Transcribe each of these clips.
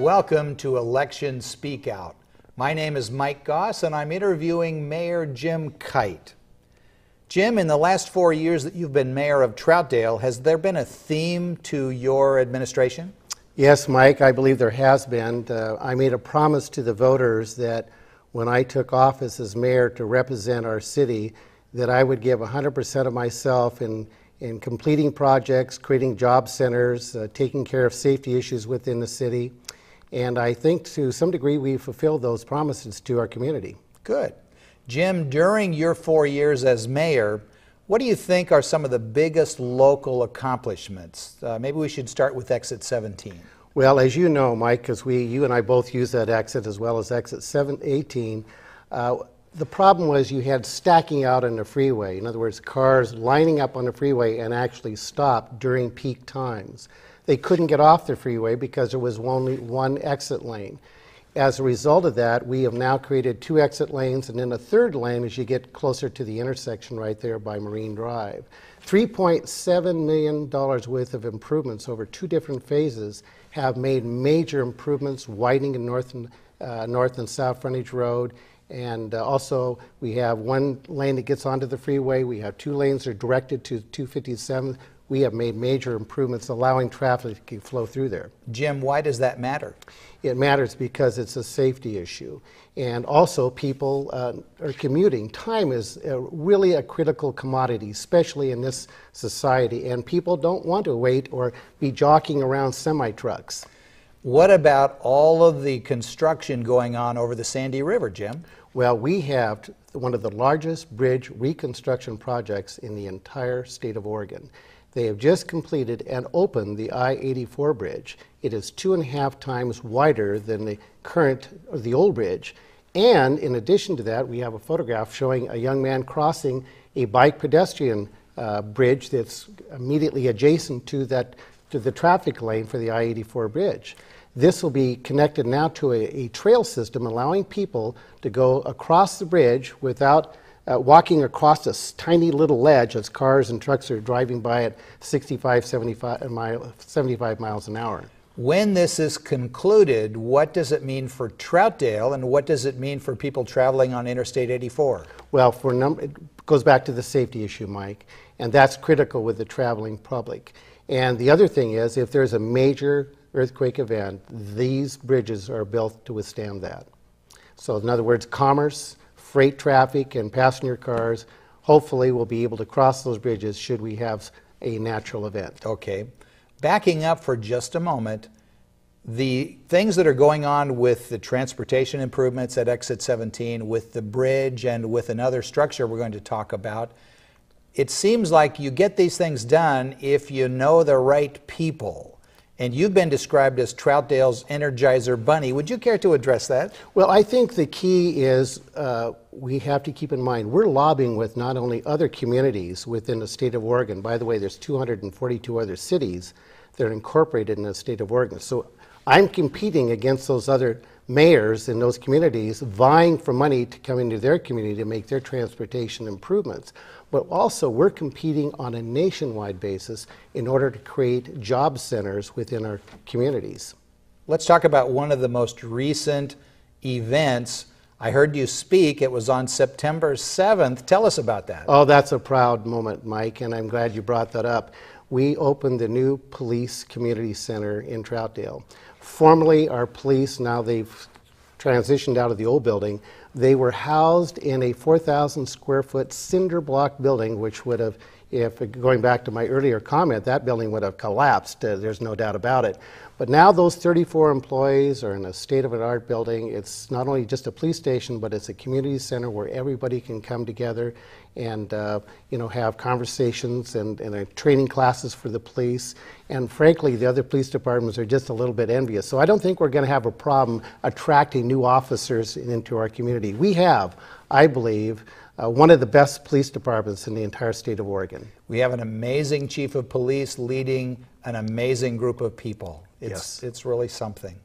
Welcome to Election Speakout. My name is Mike Goss and I'm interviewing Mayor Jim Kite. Jim, in the last 4 years that you've been mayor of Troutdale, has there been a theme to your administration? Yes, Mike, I believe there has been. I made a promise to the voters that when I took office as mayor to represent our city, that I would give 100% of myself in completing projects, creating job centers, taking care of safety issues within the city. And I think to some degree we fulfilled those promises to our community. Good. Jim, during your 4 years as mayor, what do you think are some of the biggest local accomplishments? Maybe we should start with Exit 17. Well, as you know, Mike, because you and I both use that exit as well as Exit 18, the problem was you had stacking out on the freeway. In other words, cars lining up on the freeway and actually stopped during peak times. They couldn't get off the freeway because there was only one exit lane. As a result of that, we have now created 2 exit lanes and then a 3rd lane as you get closer to the intersection right there by Marine Drive. $3.7 million worth of improvements over 2 different phases have made major improvements, widening in north and south frontage road. And also, we have 1 lane that gets onto the freeway. We have 2 lanes that are directed to 257. We have made major improvements allowing traffic to flow through there. Jim, why does that matter? It matters because it's a safety issue. And also people are commuting. Time is really a critical commodity, especially in this society. And people don't want to wait or be jockeying around semi-trucks. What about all of the construction going on over the Sandy River, Jim? Well, we have one of the largest bridge reconstruction projects in the entire state of Oregon. They have just completed and opened the I-84 bridge. It is 2.5 times wider than the old bridge. And in addition to that, we have a photograph showing a young man crossing a bike pedestrian bridge that's immediately adjacent to the traffic lane for the I-84 bridge. This will be connected now to a trail system, allowing people to go across the bridge without walking across this tiny little ledge as cars and trucks are driving by at 75 miles an hour. When this is concluded, what does it mean for Troutdale and what does it mean for people traveling on Interstate 84? Well, it goes back to the safety issue, Mike, and that's critical with the traveling public. And the other thing is, if there's a major earthquake event, these bridges are built to withstand that. So in other words, commerce, freight traffic, and passenger cars hopefully will be able to cross those bridges should we have a natural event. Okay. Backing up for just a moment, the things that are going on with the transportation improvements at Exit 17, with the bridge and with another structure we're going to talk about, it seems like you get these things done if you know the right people. And you've been described as Troutdale's Energizer Bunny. Would you care to address that? Well, I think the key is we have to keep in mind we're lobbying with not only other communities within the state of Oregon. By the way, there's 242 other cities that are incorporated in the state of Oregon. So I'm competing against those other mayors in those communities, vying for money to come into their community to make their transportation improvements. But also we're competing on a nationwide basis in order to create job centers within our communities. Let's talk about one of the most recent events. I heard you speak. It was on September 7th. Tell us about that. Oh, that's a proud moment, Mike, and I'm glad you brought that up. We opened the new police community center in Troutdale. Formerly, our police, now they've transitioned out of the old building, they were housed in a 4,000 square foot cinder block building, which would have, if going back to my earlier comment, that building would have collapsed, there's no doubt about it. But now those 34 employees are in a state-of-the-art building. It's not only just a police station, but it's a community center where everybody can come together and have conversations and training classes for the police. And frankly, the other police departments are just a little bit envious. So I don't think we're going to have a problem attracting new officers into our community. We have, I believe, one of the best police departments in the entire state of Oregon. We have an amazing chief of police leading an amazing group of people. It's really something.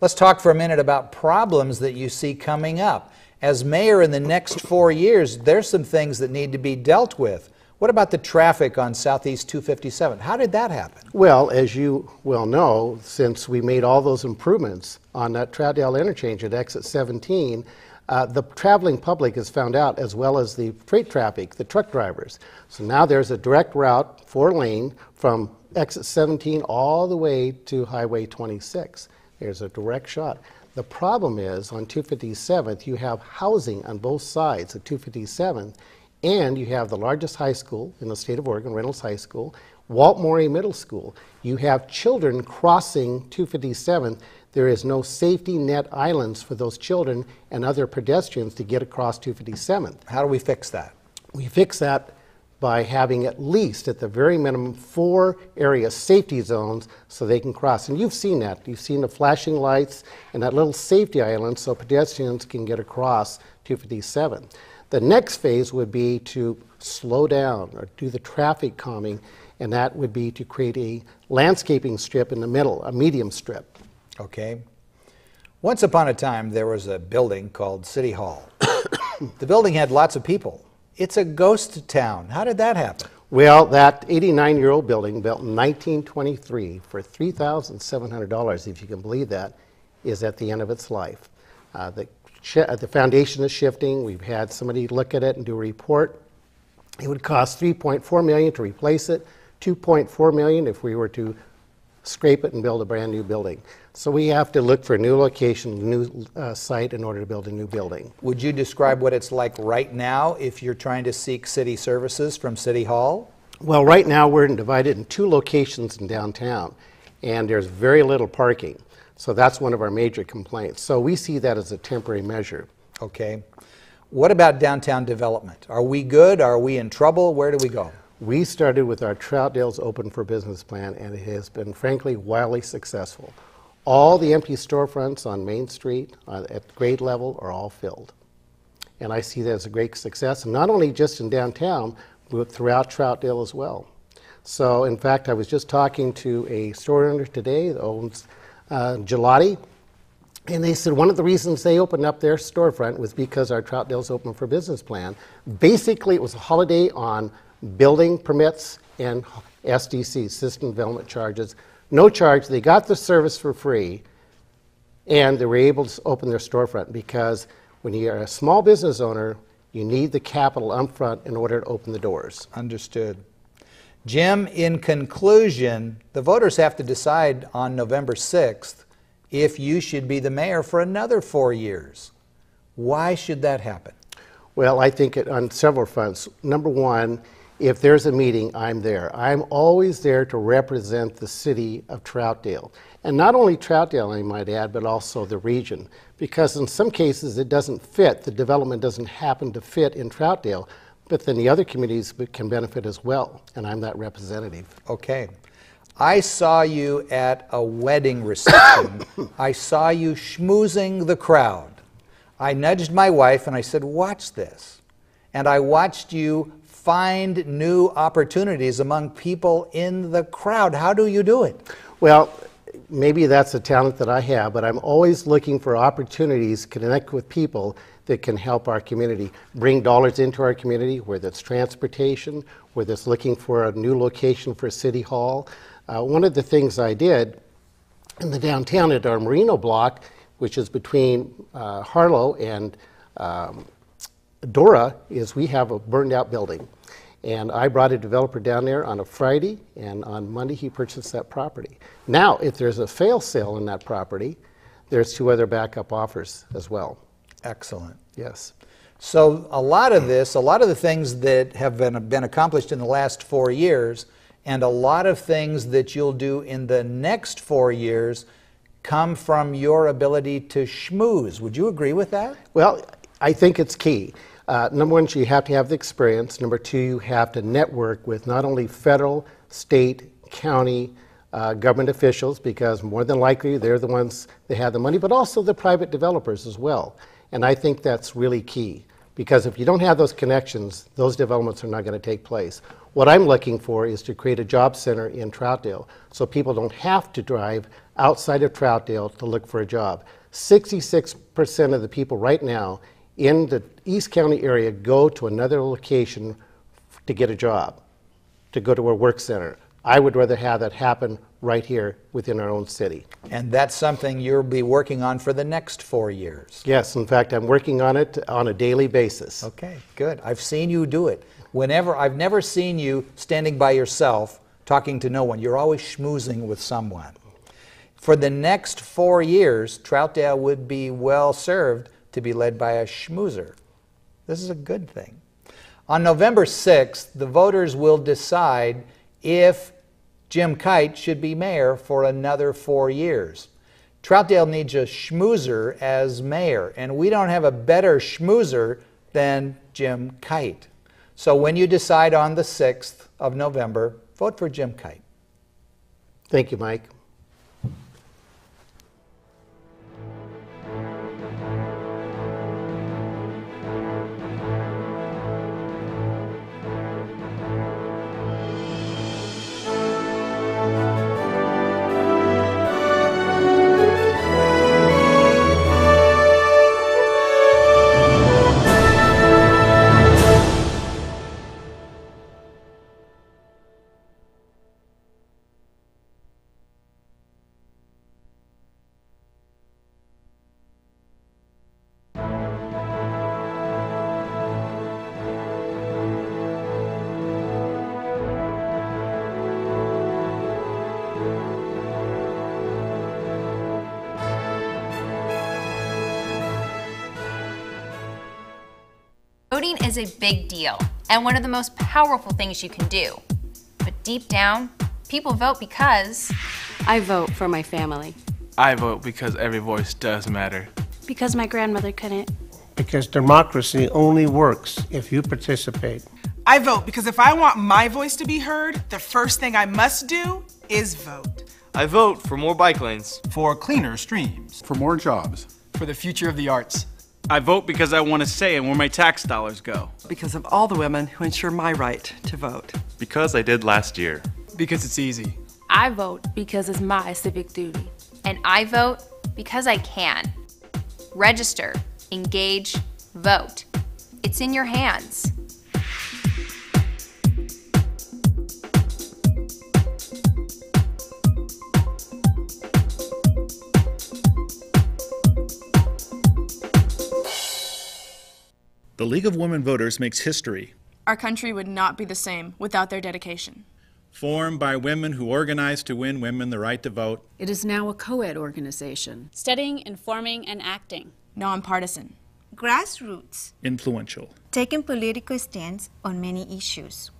Let's talk for a minute about problems that you see coming up. As mayor in the next 4 years, there's some things that need to be dealt with. What about the traffic on Southeast 257? How did that happen? Well, as you well know, since we made all those improvements on that Troutdale interchange at exit 17, the traveling public has found out, as well as the freight traffic, the truck drivers. So now there's a direct route, 4-lane, from exit 17 all the way to Highway 26. There's a direct shot. The problem is, on 257th, you have housing on both sides of 257th, and you have the largest high school in the state of Oregon, Reynolds High School, Walt Morey Middle School. You have children crossing 257th. There is no safety net islands for those children and other pedestrians to get across 257th. How do we fix that? We fix that by having at least, at the very minimum, 4 area safety zones so they can cross. And you've seen that. You've seen the flashing lights and that little safety island so pedestrians can get across 257. The next phase would be to slow down or do the traffic calming, and that would be to create a landscaping strip in the middle, a medium strip. Okay. Once upon a time, there was a building called City Hall. The building had lots of people. It's a ghost town. How did that happen? Well, that 89-year-old building, built in 1923 for $3,700, if you can believe that, is at the end of its life. The foundation is shifting. We've had somebody look at it and do a report. It would cost $3.4 million to replace it, $2.4 million if we were to scrape it and build a brand new building. So we have to look for a new location, new site in order to build a new building. Would you describe what it's like right now if you're trying to seek city services from City Hall? Well, right now we're divided in 2 locations in downtown, and there's very little parking. So that's one of our major complaints. So we see that as a temporary measure. Okay. What about downtown development? Are we good? Are we in trouble? Where do we go? We started with our Troutdale's Open for Business plan, and it has been, frankly, wildly successful. All the empty storefronts on Main Street at grade level are all filled. And I see that as a great success, and not only just in downtown, but throughout Troutdale as well. So, in fact, I was just talking to a store owner today that owns gelati, and they said one of the reasons they opened up their storefront was because our Troutdale's Open for Business plan. Basically, it was a holiday on building permits and SDC, System Development Charges. No charge. They got the service for free, and they were able to open their storefront because when you're a small business owner, you need the capital up front in order to open the doors. Understood. Jim, in conclusion, the voters have to decide on November 6th if you should be the mayor for another 4 years. Why should that happen? Well, I think on several fronts. Number one, if there's a meeting, I'm there. I'm always there to represent the city of Troutdale. And not only Troutdale, I might add, but also the region. Because in some cases it doesn't fit, the development doesn't happen to fit in Troutdale, but then the other communities can benefit as well, and I'm that representative. Okay. I saw you at a wedding reception. I saw you schmoozing the crowd. I nudged my wife and I said, watch this. And I watched you find new opportunities among people in the crowd. How do you do it? Well, maybe that's a talent that I have, but I'm always looking for opportunities to connect with people that can help our community, bring dollars into our community, whether it's transportation, whether it's looking for a new location for City Hall. One of the things I did in the downtown at our Merino block, which is between Harlow and Dora, is we have a burned out building. And I brought a developer down there on a Friday, and on Monday he purchased that property. Now, if there's a fail sale in that property, there's 2 other backup offers as well. Excellent. Yes. So a lot of the things that have been accomplished in the last 4 years, and a lot of things that you'll do in the next 4 years come from your ability to schmooze. Would you agree with that? Well, I think it's key. Number one, you have to have the experience. Number 2, you have to network with not only federal, state, county, government officials, because more than likely they're the ones that have the money, but also the private developers as well. And I think that's really key, because if you don't have those connections, those developments are not going to take place. What I'm looking for is to create a job center in Troutdale so people don't have to drive outside of Troutdale to look for a job. 66% of the people right now in the East County area go to another location to get a job, to go to a work center. I would rather have that happen right here within our own city. And that's something you'll be working on for the next 4 years. Yes, in fact, I'm working on it on a daily basis. Okay, good. I've seen you do it. I've never seen you standing by yourself talking to no one. You're always schmoozing with someone. For the next 4 years, Troutdale would be well served to be led by a schmoozer. This is a good thing. On November 6th, the voters will decide if Jim Kite should be mayor for another 4 years. Troutdale needs a schmoozer as mayor, and we don't have a better schmoozer than Jim Kite. So when you decide on the 6th of November, vote for Jim Kite. Thank you, Mike. Voting is a big deal and one of the most powerful things you can do. But deep down, people vote because I vote for my family. I vote because every voice does matter. Because my grandmother couldn't. Because democracy only works if you participate. I vote because if I want my voice to be heard, the first thing I must do is vote. I vote for more bike lanes. For cleaner streams. For more jobs. For the future of the arts. I vote because I want a say in where my tax dollars go. Because of all the women who ensure my right to vote. Because I did last year. Because it's easy. I vote because it's my civic duty. And I vote because I can. Register, engage, vote. It's in your hands. The League of Women Voters makes history. Our country would not be the same without their dedication. Formed by women who organized to win women the right to vote. It is now a co-ed organization. Studying, informing, and acting. Nonpartisan. Grassroots. Influential. Taking political stands on many issues.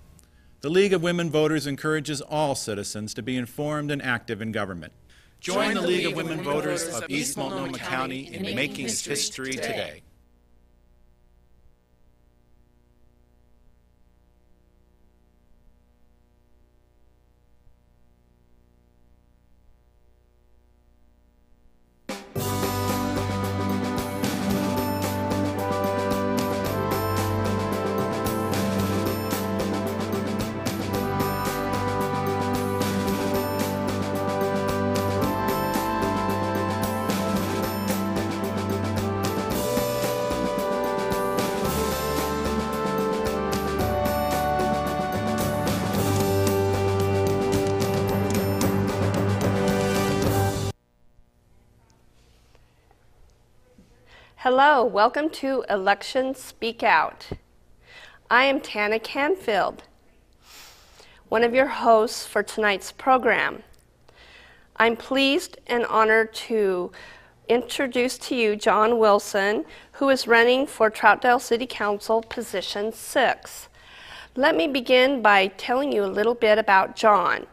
The League of Women Voters encourages all citizens to be informed and active in government. Join the League of Women Voters of East Multnomah County in making history today. Hello, welcome to Election Speakout. I am Tana Canfield, one of your hosts for tonight's program. I'm pleased and honored to introduce to you John Wilson, who is running for Troutdale City Council Position 6. Let me begin by telling you a little bit about John.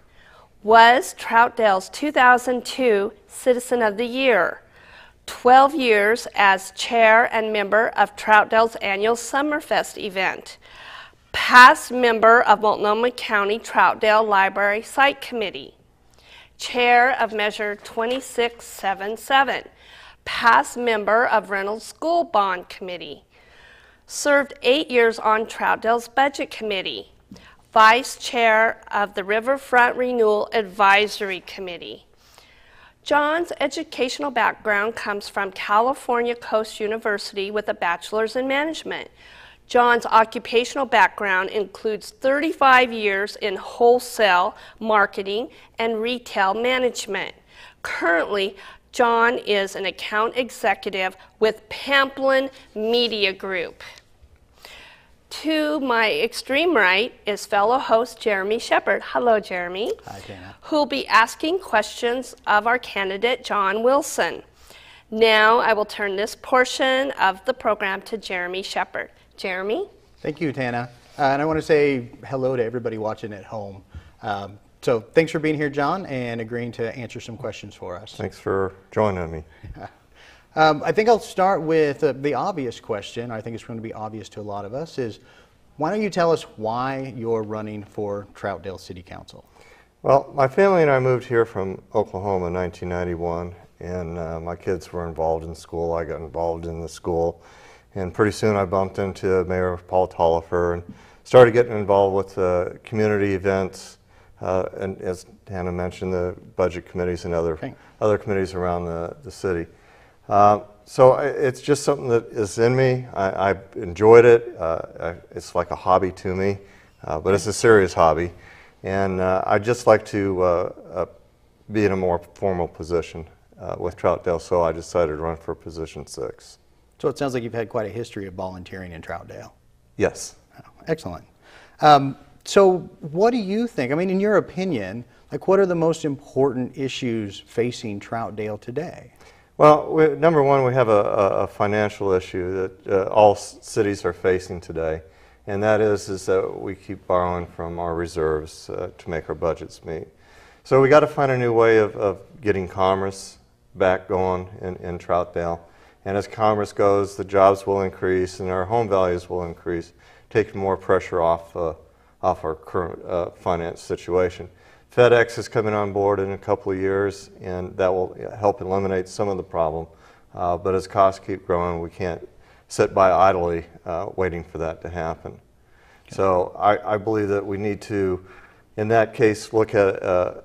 Was Troutdale's 2002 Citizen of the Year. 12 years as chair and member of Troutdale's annual Summerfest event. Past member of Multnomah County Troutdale Library Site Committee. Chair of Measure 2677. Past member of Reynolds School Bond Committee. Served 8 years on Troutdale's Budget Committee. Vice Chair of the Riverfront Renewal Advisory Committee. John's educational background comes from California Coast University with a bachelor's in management. John's occupational background includes 35 years in wholesale marketing and retail management. Currently, John is an account executive with Pamplin Media Group. To my extreme right is fellow host Jeremy Shepard. Hello, Jeremy. Hi, Dana. Who will be asking questions of our candidate, John Wilson. Now I will turn this portion of the program to Jeremy Shepard. Jeremy? Thank you, Tana. And I want to say hello to everybody watching at home. So thanks for being here, John, and agreeing to answer some questions for us. Thanks for joining me. I think I'll start with the obvious question. I think it's going to be obvious to a lot of us is, why don't you tell us why you're running for Troutdale City Council? Well, my family and I moved here from Oklahoma in 1991, and my kids were involved in school. I got involved in the school, and pretty soon I bumped into Mayor Paul Tollifer and started getting involved with community events, and as Hannah mentioned, the budget committees and other committees around the city. So it's just something that is in me. I enjoyed it. It's like a hobby to me, but it's a serious hobby. And I'd just like to be in a more formal position with Troutdale, so I decided to run for position 6. So it sounds like you've had quite a history of volunteering in Troutdale. Yes. Oh, excellent. So what do you think? I mean, in your opinion, like, what are the most important issues facing Troutdale today? Well, number one, we have a financial issue that all cities are facing today, and that is that we keep borrowing from our reserves to make our budgets meet. So we got to find a new way of getting commerce back going in Troutdale, and as commerce goes, the jobs will increase and our home values will increase, taking more pressure off our current finance situation. FedEx is coming on board in a couple of years, and that will help eliminate some of the problem. But as costs keep growing, we can't sit by idly waiting for that to happen. Okay. So I believe that we need to, in that case, look at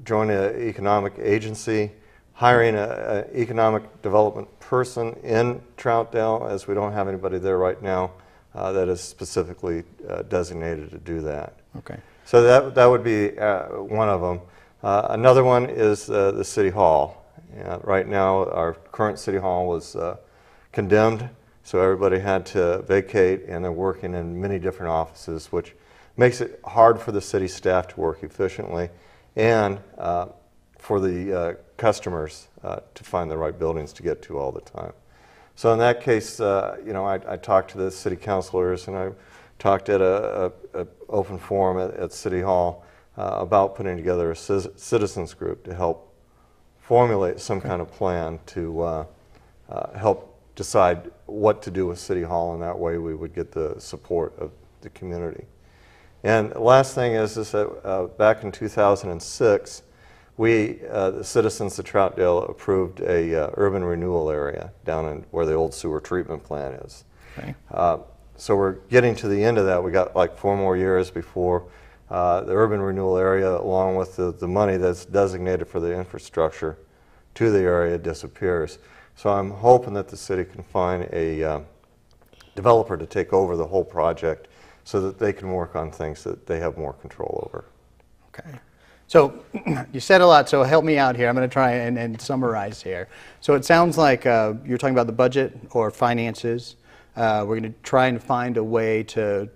joining an economic agency, hiring an economic development person in Troutdale, as we don't have anybody there right now that is specifically designated to do that. Okay. So that would be one of them. Another one is the City Hall. Right now, our current City Hall was condemned, so everybody had to vacate, and they're working in many different offices, which makes it hard for the city staff to work efficiently, and for the customers to find the right buildings to get to all the time. So in that case, I talked to the city councilors, and I talked at a open forum at City Hall about putting together a citizens group to help formulate some kind of plan to help decide what to do with City Hall, and that way we would get the support of the community. And the last thing is that back in 2006, the citizens of Troutdale approved a urban renewal area down in where the old sewer treatment plant is. Okay. So we're getting to the end of that. We got like 4 more years before the urban renewal area, along with the money that's designated for the infrastructure to the area, disappears. So I'm hoping that the city can find a developer to take over the whole project so that they can work on things that they have more control over. Okay. So you said a lot, so help me out here. I'm going to try and summarize here. So it sounds like you're talking about the budget or finances. We're going to try and find a way to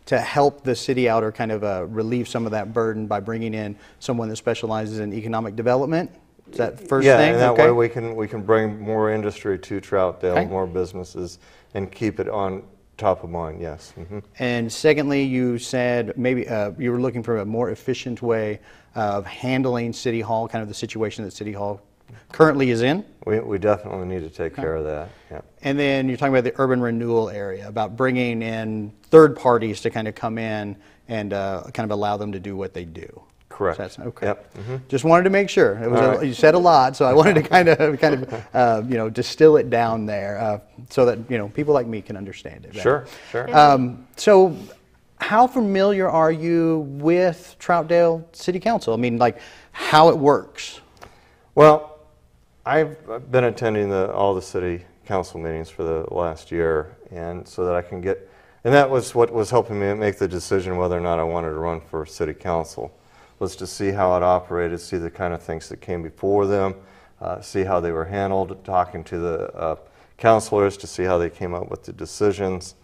help the city out, or kind of relieve some of that burden by bringing in someone that specializes in economic development. Is that first thing? Yeah, and that way we can bring more industry to Troutdale, more businesses, and keep it on top of mind, yes. Mm-hmm. And secondly, you said maybe you were looking for a more efficient way of handling City Hall, kind of the situation that City Hall currently is in? We definitely need to take care of that, yeah. And then you're talking about the urban renewal area, about bringing in third parties to kind of come in and kind of allow them to do what they do. Correct. So okay. Yep. Mm-hmm. Just wanted to make sure. It was you said a lot, so I wanted to kind of distill it down there so that people like me can understand it better. Sure. So, how familiar are you with Troutdale City Council? I mean, like how it works. Well, I've been attending all the city council meetings for the last year, and so that I can get, and that was what was helping me make the decision whether or not I wanted to run for city council, was to see how it operated, see the kind of things that came before them, see how they were handled, talking to the councilors to see how they came up with the decisions,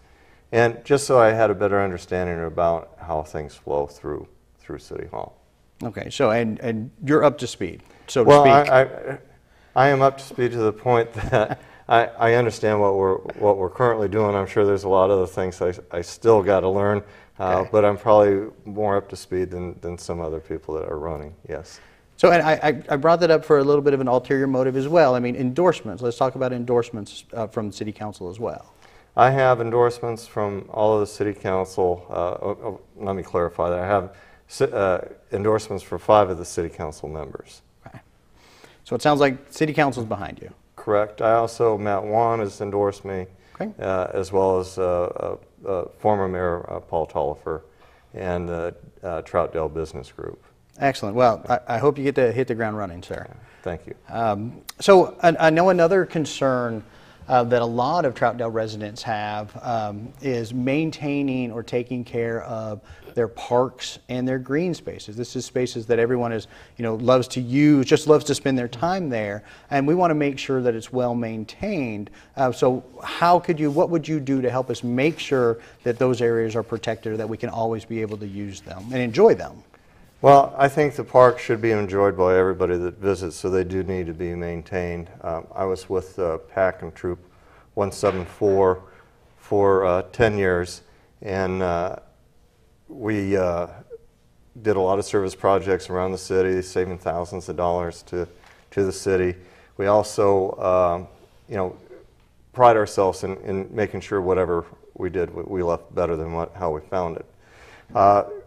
and just so I had a better understanding about how things flow through City Hall. Okay, so and you're up to speed, so to well, speak. I am up to speed to the point that I understand what we're currently doing. I'm sure there's a lot of other things I still got to learn, but I'm probably more up to speed than some other people that are running. Yes. So, and I brought that up for a little bit of an ulterior motive as well. I mean, endorsements. Let's talk about endorsements from the City Council as well. I have endorsements from all of the City Council. Let me clarify that. I have endorsements for 5 of the City Council members. Okay. So it sounds like City Council is behind you. Correct. I also, Matt Wan has endorsed me, okay. As well as former Mayor Paul Tollifer and the Troutdale Business Group. Excellent. Well, I hope you get to hit the ground running, sir. Thank you. So I know another concern that a lot of Troutdale residents have is maintaining or taking care of their parks and their green spaces. This is spaces that everyone is, loves to use, just loves to spend their time there, and we want to make sure that it's well maintained. So what would you do to help us make sure that those areas are protected or that we can always be able to use them and enjoy them? Well, I think the park should be enjoyed by everybody that visits, so they do need to be maintained. I was with PAC and Troop 174 for 10 years, and we did a lot of service projects around the city, saving thousands of dollars to the city. We also, pride ourselves in making sure whatever we did, we left better than how we found it.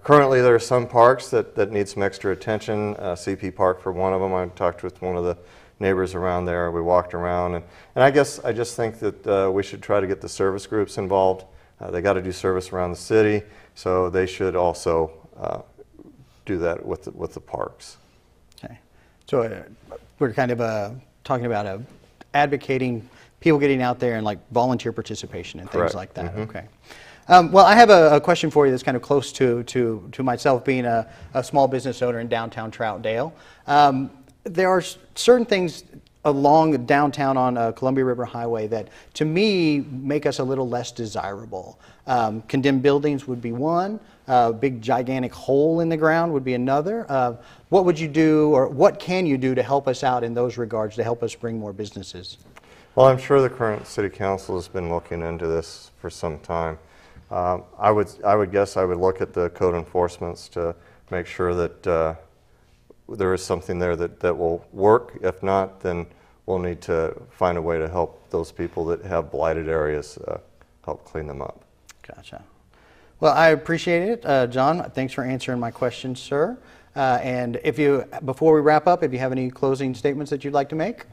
Currently, there are some parks that need some extra attention. CP Park for one of them. I talked with one of the neighbors around there. We walked around, and I just think that we should try to get the service groups involved. They got to do service around the city, so they should also do that with the parks. Okay, so we're kind of talking about advocating people getting out there and like volunteer participation and things like that. Mm-hmm. Okay. Well, I have a question for you that's kind of close to myself being a small business owner in downtown Troutdale. There are certain things along downtown on Columbia River Highway that, to me, make us a little less desirable. Condemned buildings would be one. Big gigantic hole in the ground would be another. What would you do, or what can you do to help us out in those regards to help us bring more businesses? Well, I'm sure the current city council has been looking into this for some time. I would guess I would look at the code enforcements to make sure that there is something there that will work. If not, then we'll need to find a way to help those people that have blighted areas, help clean them up. Gotcha. Well, I appreciate it, John. Thanks for answering my questions, sir. And before we wrap up, if you have any closing statements that you'd like to make?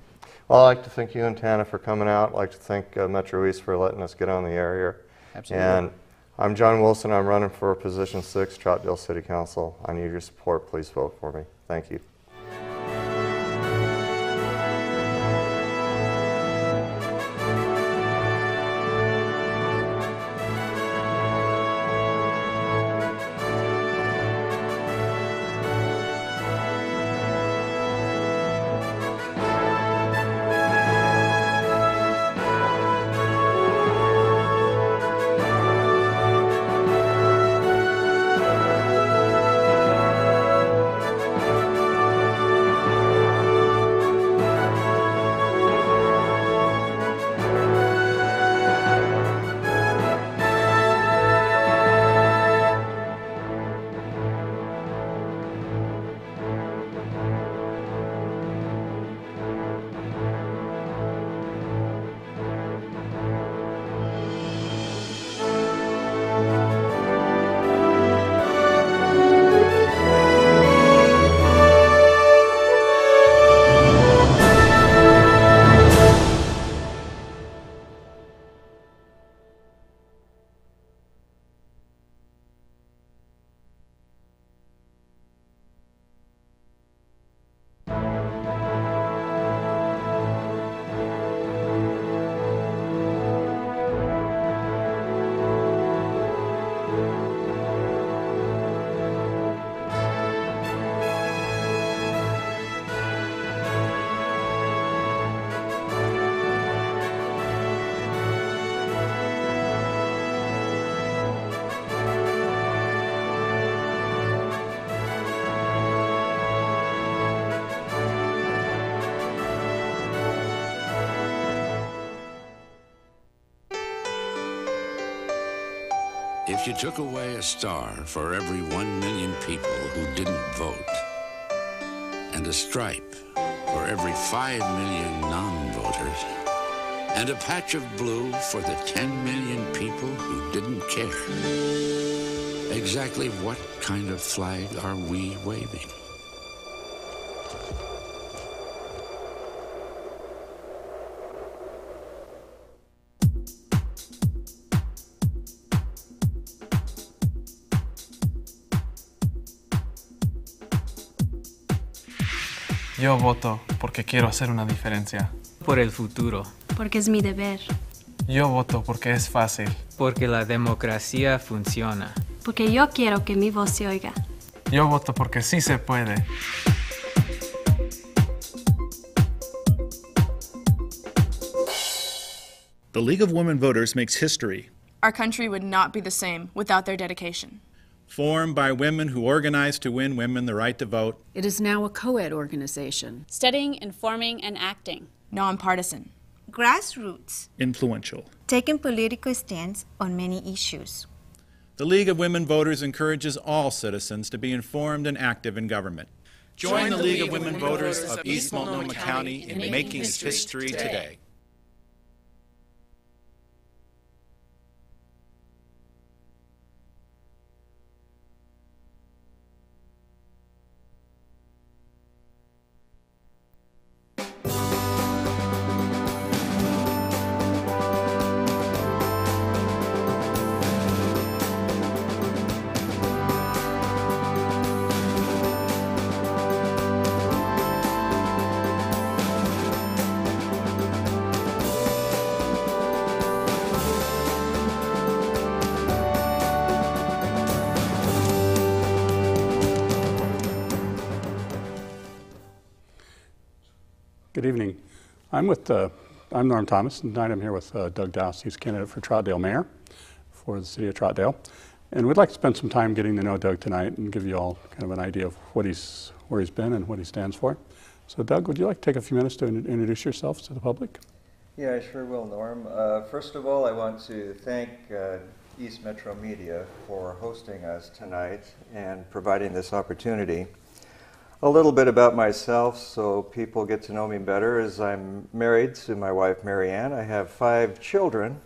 Well, I'd like to thank you and Tana for coming out. I'd like to thank MetroEast for letting us get on the air here. Absolutely. And I'm John Wilson. I'm running for position 6, Troutdale City Council. I need your support. Please vote for me. Thank you. If you took away a star for every 1 million people who didn't vote, and a stripe for every 5 million non-voters, and a patch of blue for the 10 million people who didn't care, exactly what kind of flag are we waving? Yo voto porque quiero hacer una diferencia. Por el futuro. Porque es mi deber. Yo voto porque es fácil. Porque la democracia funciona. Porque yo quiero que mi voz se oiga. Yo voto porque sí se puede. The League of Women Voters makes history. Our country would not be the same without their dedication. Formed by women who organized to win women the right to vote. It is now a co-ed organization. Studying, informing, and acting. Nonpartisan. Grassroots. Influential. Taking political stands on many issues. The League of Women Voters encourages all citizens to be informed and active in government. Join the League of Women Voters of East Multnomah County in making history today. Good evening. I'm Norm Thomas, and tonight I'm here with Doug Dowse. He's candidate for Troutdale Mayor for the city of Troutdale. And we'd like to spend some time getting to know Doug tonight and give you all kind of an idea of where he's been and what he stands for. So Doug, would you like to take a few minutes to introduce yourself to the public? Yeah, I sure will, Norm. First of all, I want to thank East Metro Media for hosting us tonight and providing this opportunity. A little bit about myself so people get to know me better is I'm married to my wife Mary Ann. I have 5 children,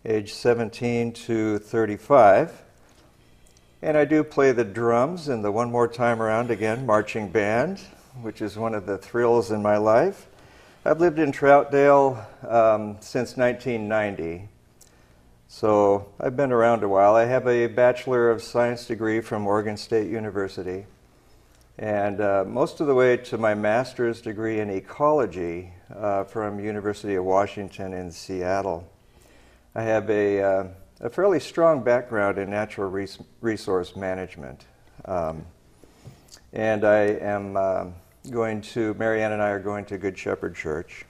age 17 to 35. And I do play the drums in the One More Time Around Again marching band, which is one of the thrills in my life. I've lived in Troutdale since 1990. So I've been around a while. I have a Bachelor of Science degree from Oregon State University. And most of the way to my master's degree in ecology from University of Washington in Seattle. I have a fairly strong background in natural resource management. And I am Mary Ann and I are going to Good Shepherd Church.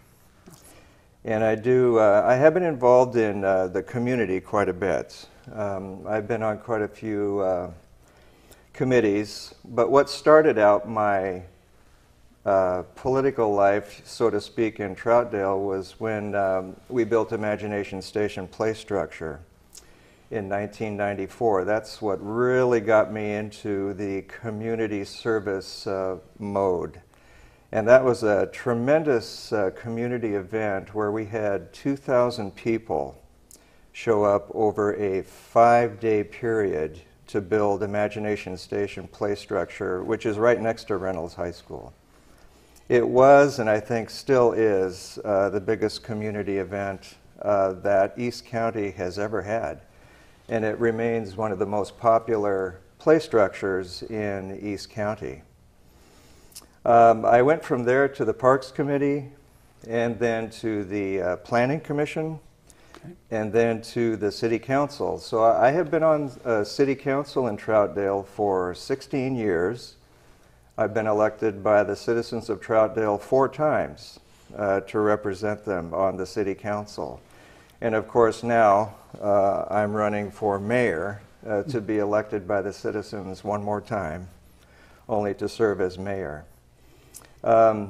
And I have been involved in the community quite a bit. I've been on quite a few committees, but what started out my political life, so to speak, in Troutdale was when we built Imagination Station play structure in 1994. That's what really got me into the community service mode. And that was a tremendous community event where we had 2,000 people show up over a 5-day period to build Imagination Station play structure, which is right next to Reynolds High School. It was, and I think still is, the biggest community event that East County has ever had. And it remains one of the most popular play structures in East County. I went from there to the Parks Committee, and then to the Planning Commission, and then to the City Council. So I have been on City Council in Troutdale for 16 years. I've been elected by the citizens of Troutdale 4 times to represent them on the City Council. And of course now I'm running for mayor to be elected by the citizens one more time, only to serve as mayor. I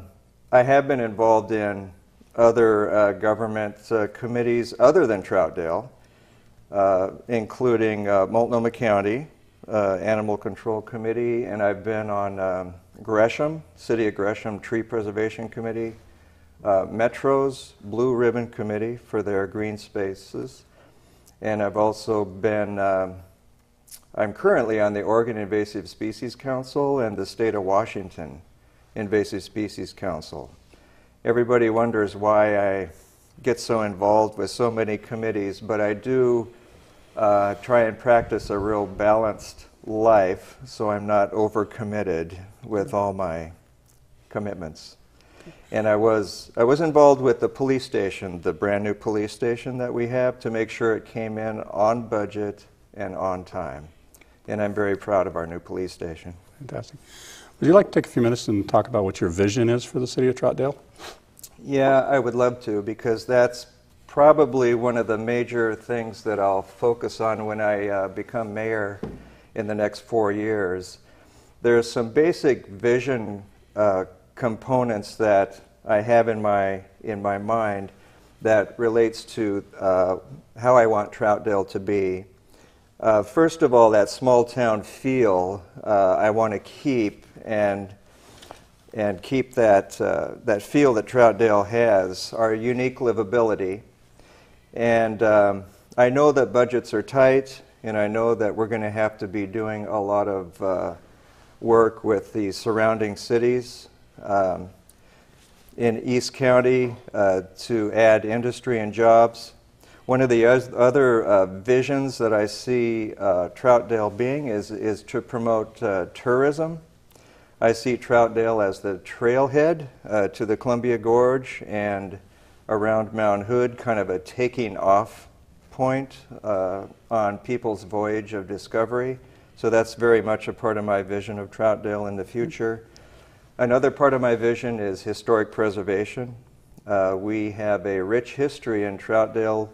have been involved in other government committees other than Troutdale. including Multnomah County Animal Control Committee, and I've been on Gresham, City of Gresham Tree Preservation Committee, Metro's Blue Ribbon Committee for their green spaces, and I've also been, I'm currently on the Oregon Invasive Species Council and the State of Washington Invasive Species Council. Everybody wonders why I get so involved with so many committees, but I do try and practice a real balanced life so I'm not overcommitted with all my commitments. And I was involved with the police station, the brand new police station that we have, to make sure it came in on budget and on time. And I'm very proud of our new police station. Fantastic. Would you like to take a few minutes and talk about what your vision is for the city of Troutdale? Yeah, I would love to, because that's probably one of the major things that I'll focus on when I become mayor in the next 4 years. There's some basic vision components that I have in my mind that relates to how I want Troutdale to be. First of all, that small town feel I want to keep and keep that feel that Troutdale has, our unique livability. And I know that budgets are tight, and I know that we're going to have to be doing a lot of work with the surrounding cities in East County to add industry and jobs. One of the other visions that I see Troutdale being is to promote tourism. I see Troutdale as the trailhead to the Columbia Gorge and around Mount Hood, kind of a taking off point on people's voyage of discovery. So that's very much a part of my vision of Troutdale in the future. Another part of my vision is historic preservation. We have a rich history in Troutdale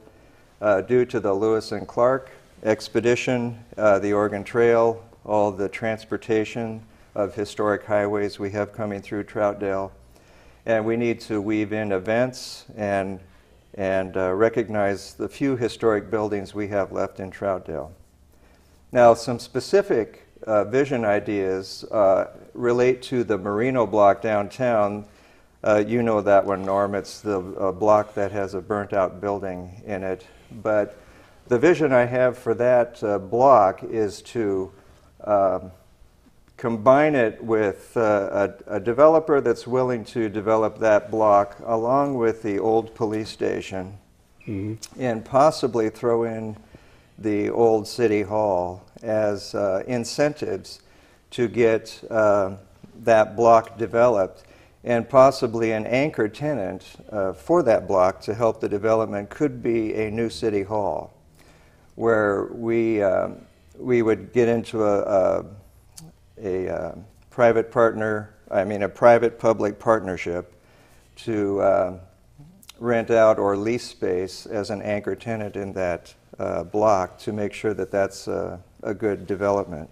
due to the Lewis and Clark expedition, the Oregon Trail, all the transportation of historic highways we have coming through Troutdale. And we need to weave in events and recognize the few historic buildings we have left in Troutdale. Now, some specific vision ideas relate to the Merino block downtown. You know that one, Norm. It's the block that has a burnt-out building in it. But the vision I have for that block is to combine it with a developer that's willing to develop that block along with the old police station, and possibly throw in the old city hall as incentives to get that block developed, and possibly an anchor tenant for that block to help the development could be a new city hall, where we would get into a private private-public partnership to rent out or lease space as an anchor tenant in that block to make sure that that's a good development.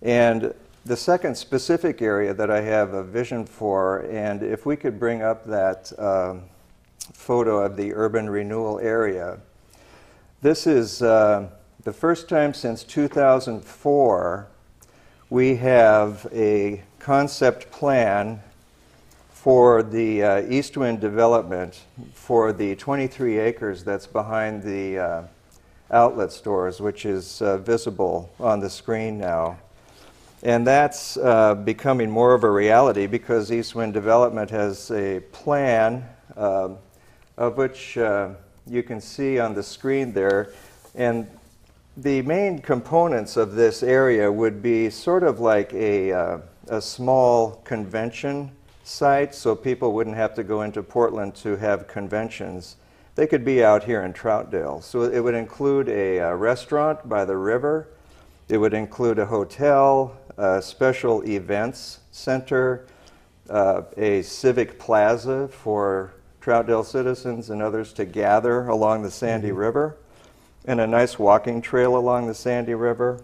And the second specific area that I have a vision for, and if we could bring up that photo of the urban renewal area, this is the first time since 2004 we have a concept plan for the East Wind development for the 23 acres that's behind the outlet stores, which is visible on the screen now. And that's becoming more of a reality because East Wind Development has a plan of which you can see on the screen there. And the main components of this area would be sort of like a small convention site, so people wouldn't have to go into Portland to have conventions. They could be out here in Troutdale. So it would include a restaurant by the river. It would include a hotel, a special events center, a civic plaza for Troutdale citizens and others to gather along the Sandy River, and a nice walking trail along the Sandy River,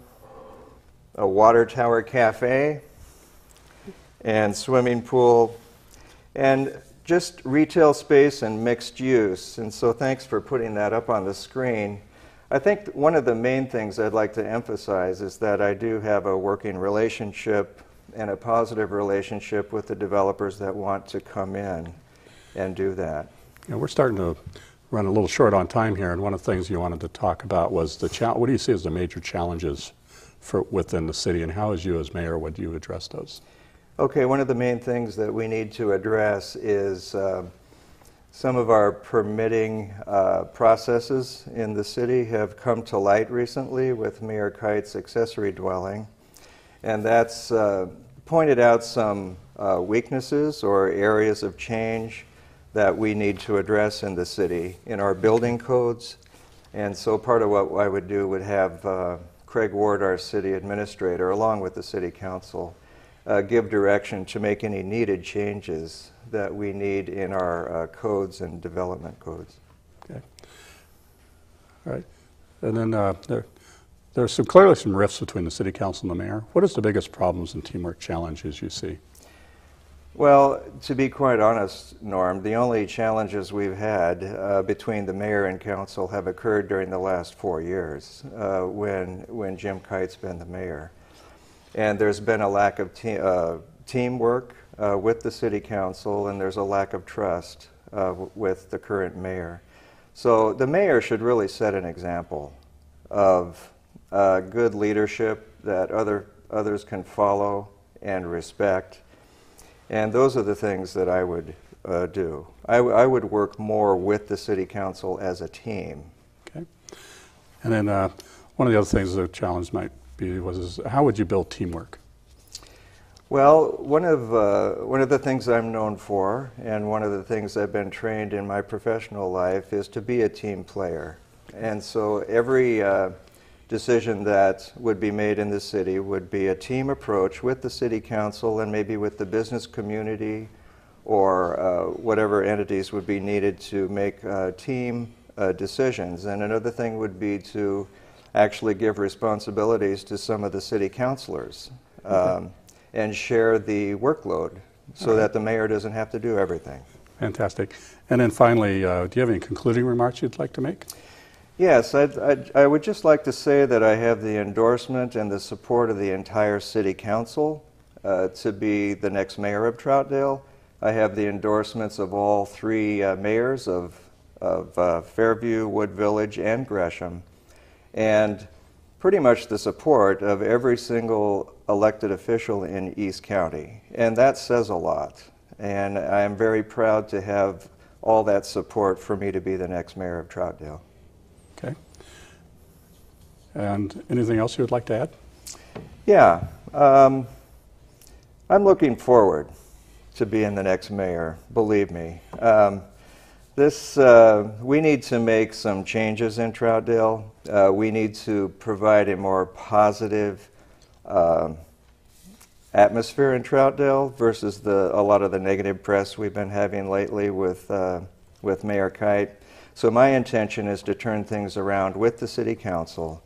a water tower cafe, and swimming pool, and just retail space and mixed use. And so thanks for putting that up on the screen. I think one of the main things I'd like to emphasize is that I do have a working relationship and a positive relationship with the developers that want to come in and do that. Yeah, we're starting to run a little short on time here, and one of the things you wanted to talk about was what do you see as the major challenges within the city, and how, as you as mayor, would you address those? Okay, one of the main things that we need to address is some of our permitting processes in the city have come to light recently with Mayor Kite's accessory dwelling, and that's pointed out some weaknesses or areas of change that we need to address in the city in our building codes. And so part of what I would do would have Craig Ward, our city administrator, along with the city council, give direction to make any needed changes that we need in our codes and development codes. Okay. All right. And then there's clearly some rifts between the city council and the mayor. What is the biggest problems and teamwork challenges you see? Well, to be quite honest, Norm, the only challenges we've had between the mayor and council have occurred during the last 4 years when Jim Kite's been the mayor. And there's been a lack of teamwork with the city council, and there's a lack of trust with the current mayor. So the mayor should really set an example of good leadership that others can follow and respect. And those are the things that I would do. I would work more with the city council as a team. Okay. And then one of the other things the challenge might be is how would you build teamwork? Well, one of the things I'm known for, and one of the things I've been trained in my professional life, is to be a team player. And so every decision that would be made in the city would be a team approach with the city council and maybe with the business community or whatever entities would be needed to make team decisions. And another thing would be to actually give responsibilities to some of the city councilors and share the workload so that the mayor doesn't have to do everything. Fantastic. And then finally, do you have any concluding remarks you'd like to make? Yes, I would just like to say that I have the endorsement and the support of the entire city council to be the next mayor of Troutdale. I have the endorsements of all three mayors of Fairview, Wood Village, and Gresham, and pretty much the support of every single elected official in East County. And that says a lot. And I am very proud to have all that support for me to be the next mayor of Troutdale. Okay. And anything else you would like to add? Yeah. I'm looking forward to being the next mayor, believe me. We need to make some changes in Troutdale. We need to provide a more positive atmosphere in Troutdale versus a lot of the negative press we've been having lately with Mayor Kite. So my intention is to turn things around with the city council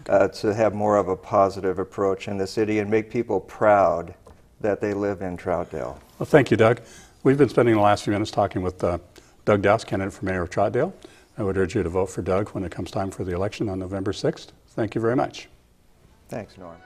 to have more of a positive approach in the city and make people proud that they live in Troutdale. Well, thank you, Doug. We've been spending the last few minutes talking with Doug Dowse, candidate for mayor of Troutdale. I would urge you to vote for Doug when it comes time for the election on November 6th. Thank you very much. Thanks, Norm.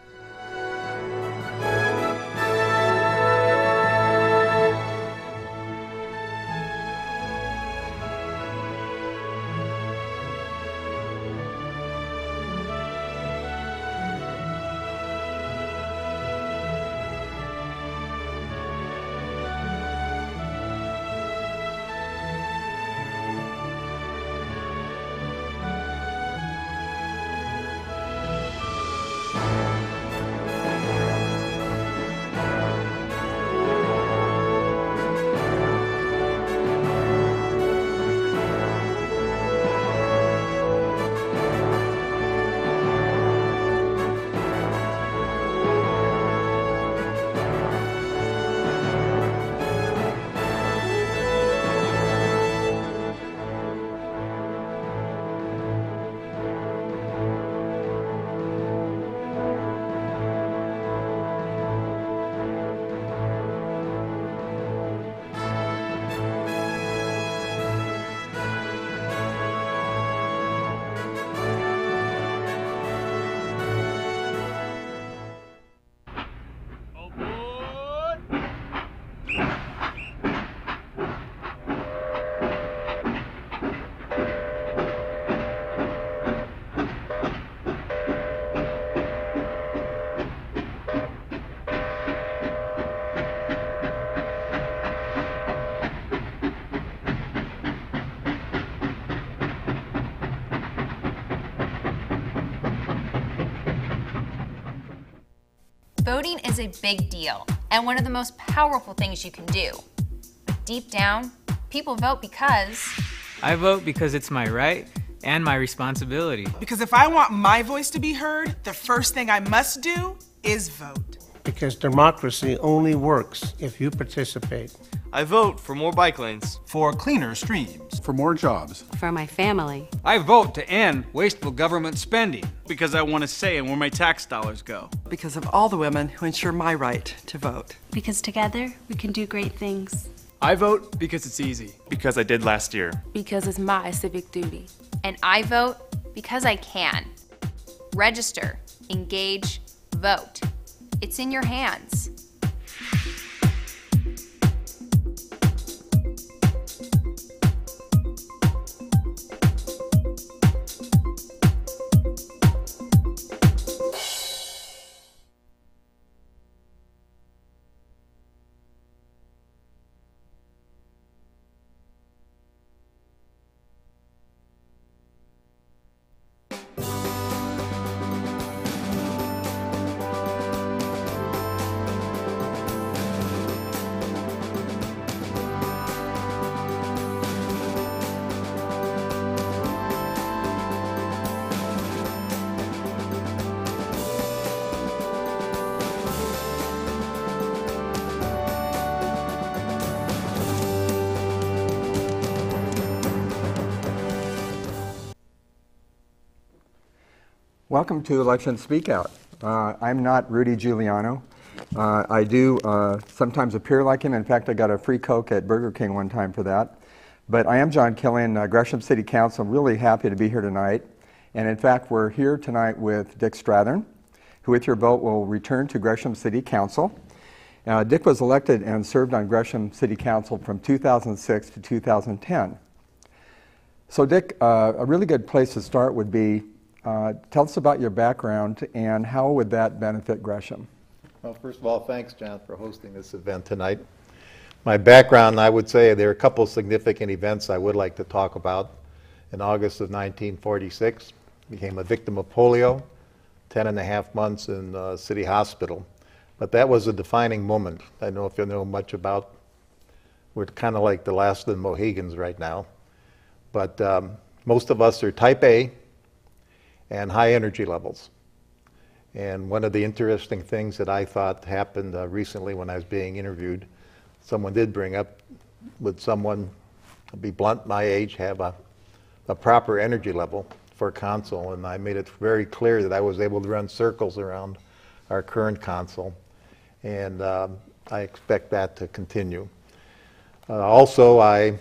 Voting is a big deal and one of the most powerful things you can do. But deep down, people vote because... I vote because it's my right and my responsibility. Because if I want my voice to be heard, the first thing I must do is vote. Because democracy only works if you participate. I vote for more bike lanes. For cleaner streams. For more jobs. For my family. I vote to end wasteful government spending. Because I want a say in where my tax dollars go. Because of all the women who ensure my right to vote. Because together we can do great things. I vote because it's easy. Because I did last year. Because it's my civic duty. And I vote because I can. Register, engage, vote. It's in your hands. Welcome to Election Speakout. I'm not Rudy Giuliano. I do sometimes appear like him. In fact, I got a free Coke at Burger King one time for that. But I am John Killian, Gresham City Council. I'm really happy to be here tonight. And in fact, we're here tonight with Dick Strathern, who with your vote will return to Gresham City Council. Dick was elected and served on Gresham City Council from 2006 to 2010. So Dick, a really good place to start would be tell us about your background and how would that benefit Gresham? Well, first of all, thanks, John, for hosting this event tonight. My background, I would say there are a couple of significant events I would like to talk about. In August of 1946, became a victim of polio, 10.5 months in City Hospital. But that was a defining moment. I don't know if you know much about, we're kind of like the last of the Mohegans right now. But most of us are type A, and high energy levels. And one of the interesting things that I thought happened recently when I was being interviewed, someone did bring up, would someone, to be blunt, my age, have a proper energy level for a console? And I made it very clear that I was able to run circles around our current console. And I expect that to continue. Also, I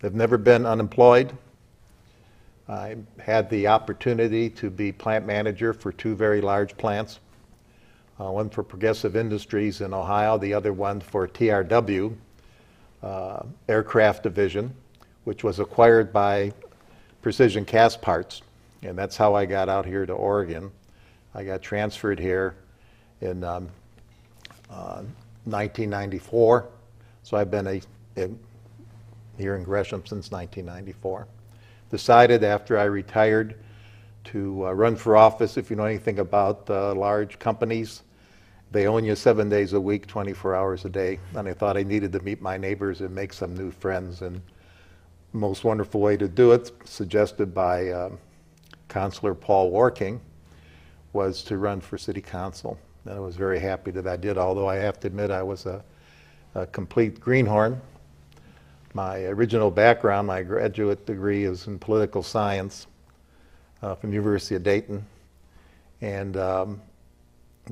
have never been unemployed. I had the opportunity to be plant manager for 2 very large plants, one for Progressive Industries in Ohio, the other one for TRW, Aircraft Division, which was acquired by Precision Cast Parts. And that's how I got out here to Oregon. I got transferred here in 1994. So I've been here in Gresham since 1994. Decided after I retired to run for office. If you know anything about large companies, they own you 7 days a week, 24 hours a day. And I thought I needed to meet my neighbors and make some new friends. And the most wonderful way to do it, suggested by Councilor Paul Warking, was to run for City Council. And I was very happy that I did, although I have to admit I was a complete greenhorn. My original background, my graduate degree is in political science from the University of Dayton. And to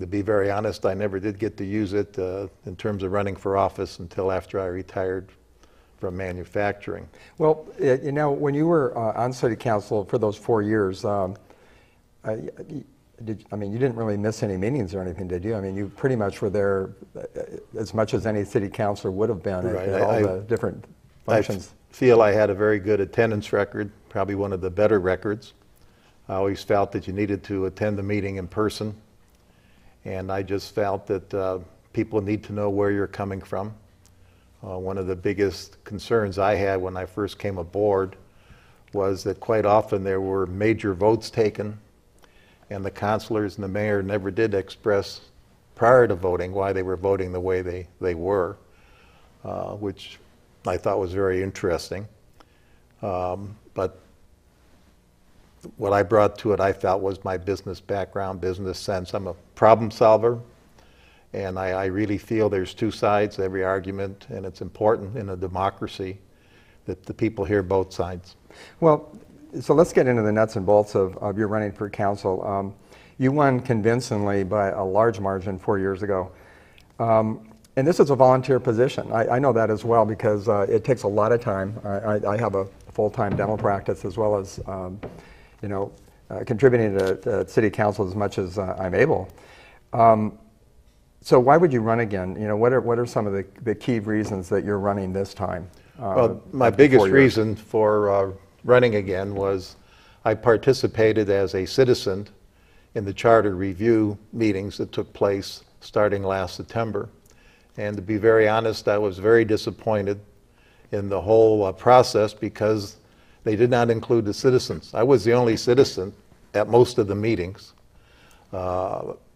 be very honest, I never did get to use it in terms of running for office until after I retired from manufacturing. Well, you know, when you were on City Council for those 4 years, I mean, you didn't really miss any meetings or anything, did you? I mean, you pretty much were there as much as any city councilor would have been at all the different functions. I feel I had a very good attendance record, probably one of the better records. I always felt that you needed to attend the meeting in person, and I just felt that people need to know where you're coming from. One of the biggest concerns I had when I first came aboard was that quite often there were major votes taken, and the councilors and the mayor never did express prior to voting, why they were voting the way they were, which I thought was very interesting. But what I brought to it, I felt, was my business background, business sense. I'm a problem solver, and I really feel there's two sides to every argument, and it's important in a democracy that the people hear both sides. Well, so let's get into the nuts and bolts of your running for council. You won convincingly by a large margin 4 years ago. And this is a volunteer position. I know that as well because it takes a lot of time. I have a full-time dental practice as well as contributing to city council as much as I'm able. So why would you run again? What are some of the key reasons that you're running this time? Well, my biggest reason for running again was I participated as a citizen in the charter review meetings that took place starting last September. And to be very honest, I was very disappointed in the whole process because they did not include the citizens. I was the only citizen at most of the meetings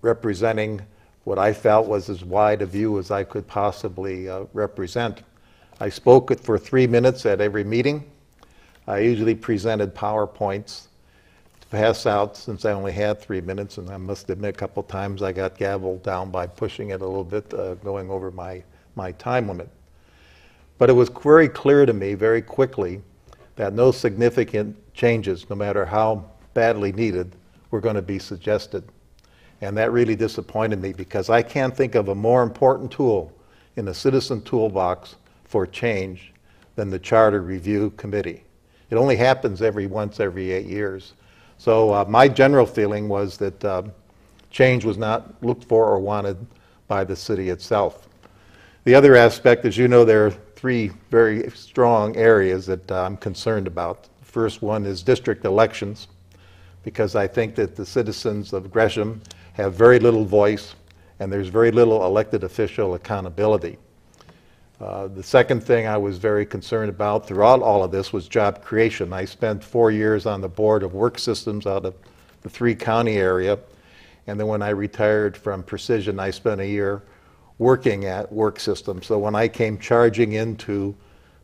representing what I felt was as wide a view as I could possibly represent. I spoke for 3 minutes at every meeting. I usually presented PowerPoints to pass out since I only had 3 minutes, and I must admit a couple times I got gavelled down by pushing it a little bit, going over my time limit. But it was very clear to me very quickly that no significant changes, no matter how badly needed, were going to be suggested. And that really disappointed me because I can't think of a more important tool in the citizen toolbox for change than the Charter Review Committee. It only happens once every 8 years. So my general feeling was that change was not looked for or wanted by the city itself. The other aspect, as you know, there are 3 very strong areas that I'm concerned about. The first one is district elections, because I think that the citizens of Gresham have very little voice and there's very little elected official accountability. The second thing I was very concerned about throughout all of this was job creation. I spent 4 years on the board of work systems out of the 3-county area, and then when I retired from Precision, I spent a year working at work systems. So when I came charging into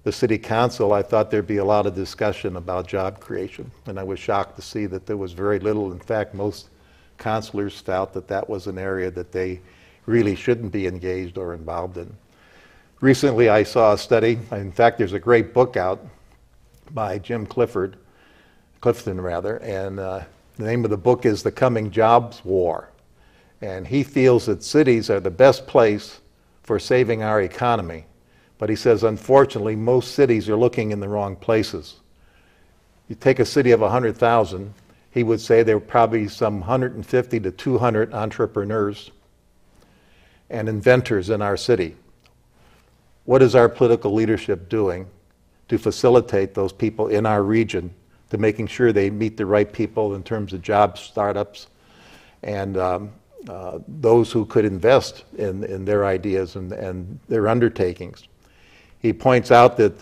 the city council, I thought there'd be a lot of discussion about job creation, and I was shocked to see that there was very little. In fact, most councilors felt that that was an area that they really shouldn't be engaged or involved in. Recently, I saw a study. In fact, there's a great book out by Jim Clifton, and the name of the book is The Coming Jobs War. And he feels that cities are the best place for saving our economy. But he says, unfortunately, most cities are looking in the wrong places. You take a city of 100,000, he would say there are probably some 150 to 200 entrepreneurs and inventors in our city. What is our political leadership doing to facilitate those people in our region, to making sure they meet the right people in terms of job startups and those who could invest in their ideas and their undertakings? He points out that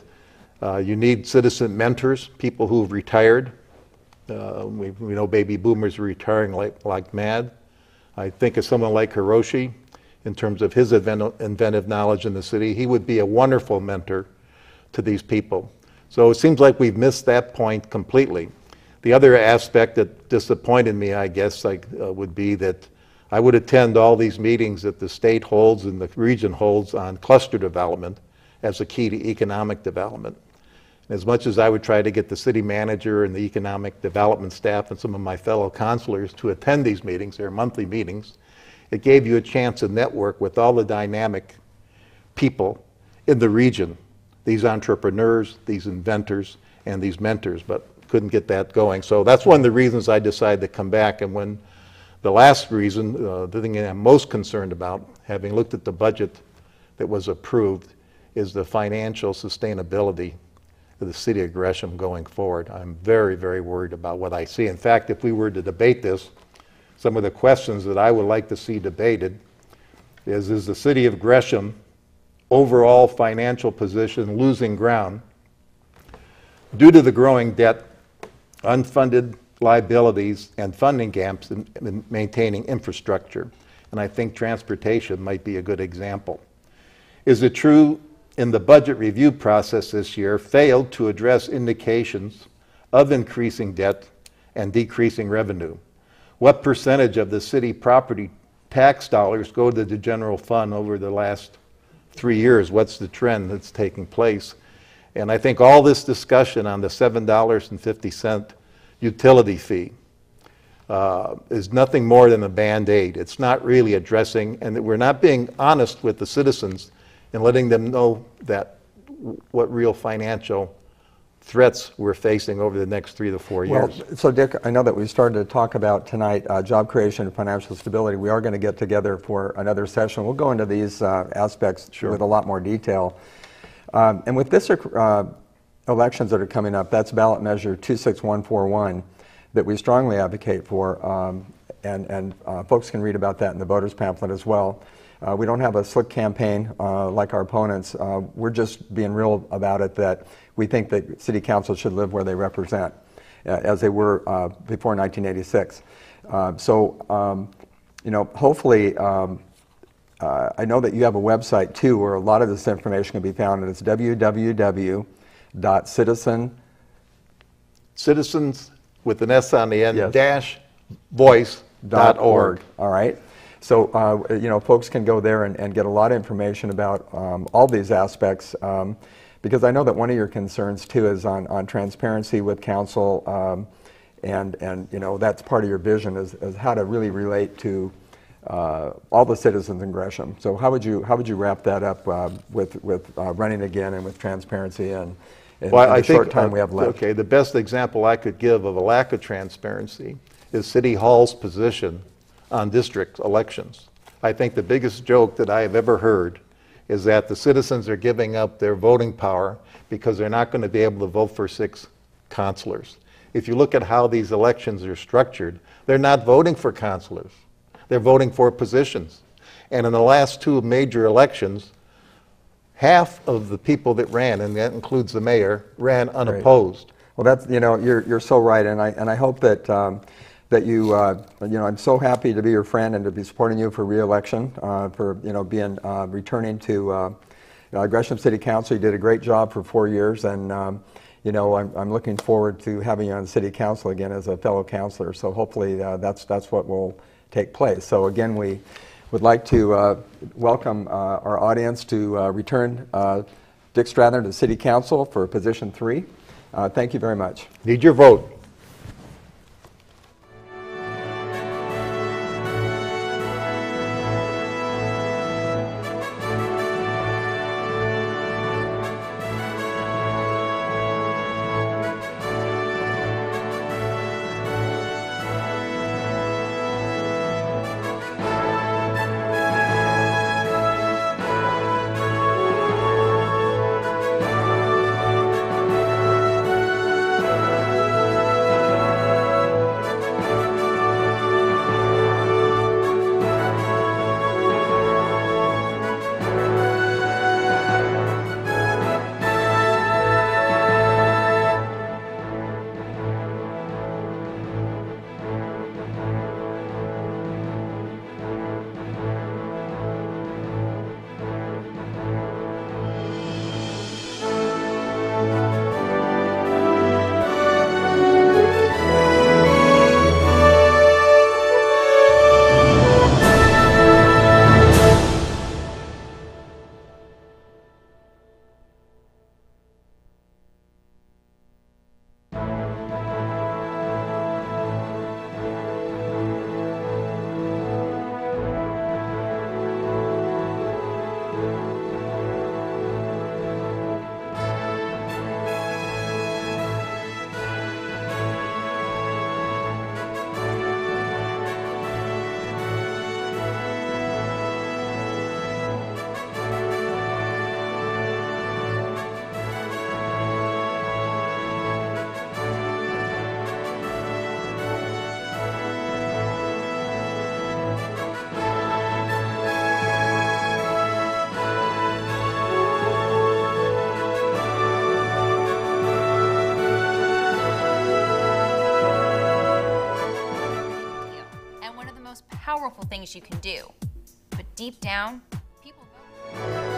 you need citizen mentors, people who have retired. We know baby boomers are retiring like mad. I think of someone like Hiroshi. In terms of his inventive knowledge in the city, he would be a wonderful mentor to these people. So it seems like we've missed that point completely. The other aspect that disappointed me, I guess, would be that I would attend all these meetings that the state holds and the region holds on cluster development as a key to economic development. As much as I would try to get the city manager and the economic development staff and some of my fellow councilors to attend these meetings, they're monthly meetings, it gave you a chance to network with all the dynamic people in the region, these entrepreneurs, these inventors, and these mentors, but couldn't get that going. So that's one of the reasons I decided to come back. And when the last reason, the thing I'm most concerned about, having looked at the budget that was approved, is the financial sustainability of the city of Gresham going forward. I'm very, very worried about what I see. In fact, if we were to debate this, some of the questions that I would like to see debated is the city of Gresham overall financial position losing ground due to the growing debt, unfunded liabilities, and funding gaps in maintaining infrastructure? and I think transportation might be a good example. Is it true in the budget review process this year failed to address indications of increasing debt and decreasing revenue? What percentage of the city property tax dollars go to the general fund over the last 3 years? What's the trend that's taking place? And I think all this discussion on the $7.50 utility fee is nothing more than a Band-Aid. It's not really addressing, and we're not being honest with the citizens and letting them know that what real financial threats we're facing over the next 3 to 4 years. Well, so Dick, I know that we started to talk about tonight job creation and financial stability. We are going to get together for another session. We'll go into these aspects with a lot more detail. And with this elections that are coming up, that's ballot measure 26141 that we strongly advocate for, and folks can read about that in the voters pamphlet as well. We don't have a slick campaign like our opponents. We're just being real about it, that we think that city council should live where they represent, as they were before 1986. You know, hopefully, I know that you have a website too where a lot of this information can be found, and it's citizens with an S on the end, yes, dash voice.org. All right. So, you know, folks can go there and get a lot of information about all these aspects, because I know that one of your concerns too is on transparency with council, and you know, that's part of your vision is how to really relate to all the citizens in Gresham. So how would you wrap that up with running again and with transparency and well, in the short time we have left? Okay, the best example I could give of a lack of transparency is City Hall's position on district elections. I think the biggest joke that I have ever heard is that the citizens are giving up their voting power because they're not going to be able to vote for 6 councilors. If you look at how these elections are structured, they're not voting for councilors. They're voting for positions. And in the last 2 major elections, half of the people that ran, and that includes the mayor, ran unopposed. Well, that's, you know, you're so right, and I hope that that you know, I'm so happy to be your friend and to be supporting you for re-election, for, you know, being returning to Gresham City Council. You did a great job for 4 years, and you know, I'm looking forward to having you on City Council again as a fellow councilor. So hopefully that's what will take place. So again, we would like to welcome our audience to return Dick Strather to City Council for position 3. Thank you very much. Need your vote. Powerful things you can do deep down, people vote.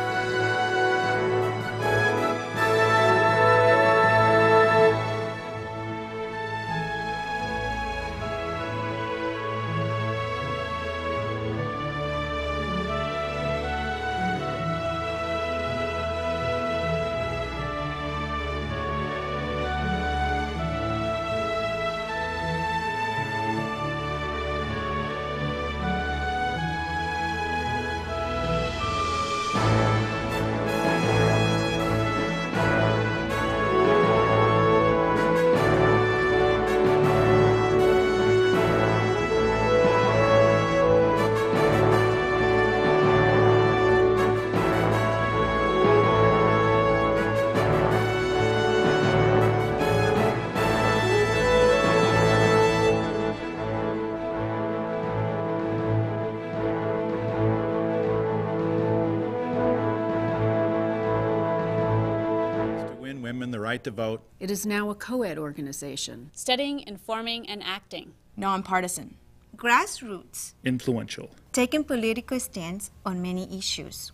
Women the right to vote. It is now a co-ed organization. Studying, informing, and acting. Nonpartisan. Grassroots. Influential. Taking political stands on many issues.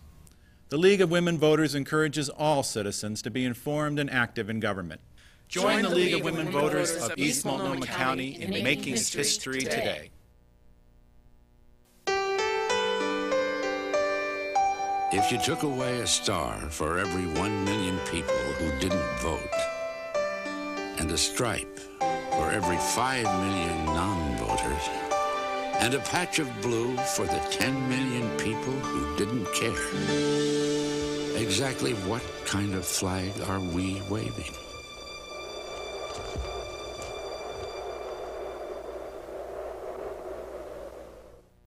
The League of Women Voters encourages all citizens to be informed and active in government. Join the League of Women Voters of East Multnomah County in making history today. If you took away a star for every 1 million people who didn't vote, and a stripe for every 5 million non-voters, and a patch of blue for the 10 million people who didn't care, exactly what kind of flag are we waving?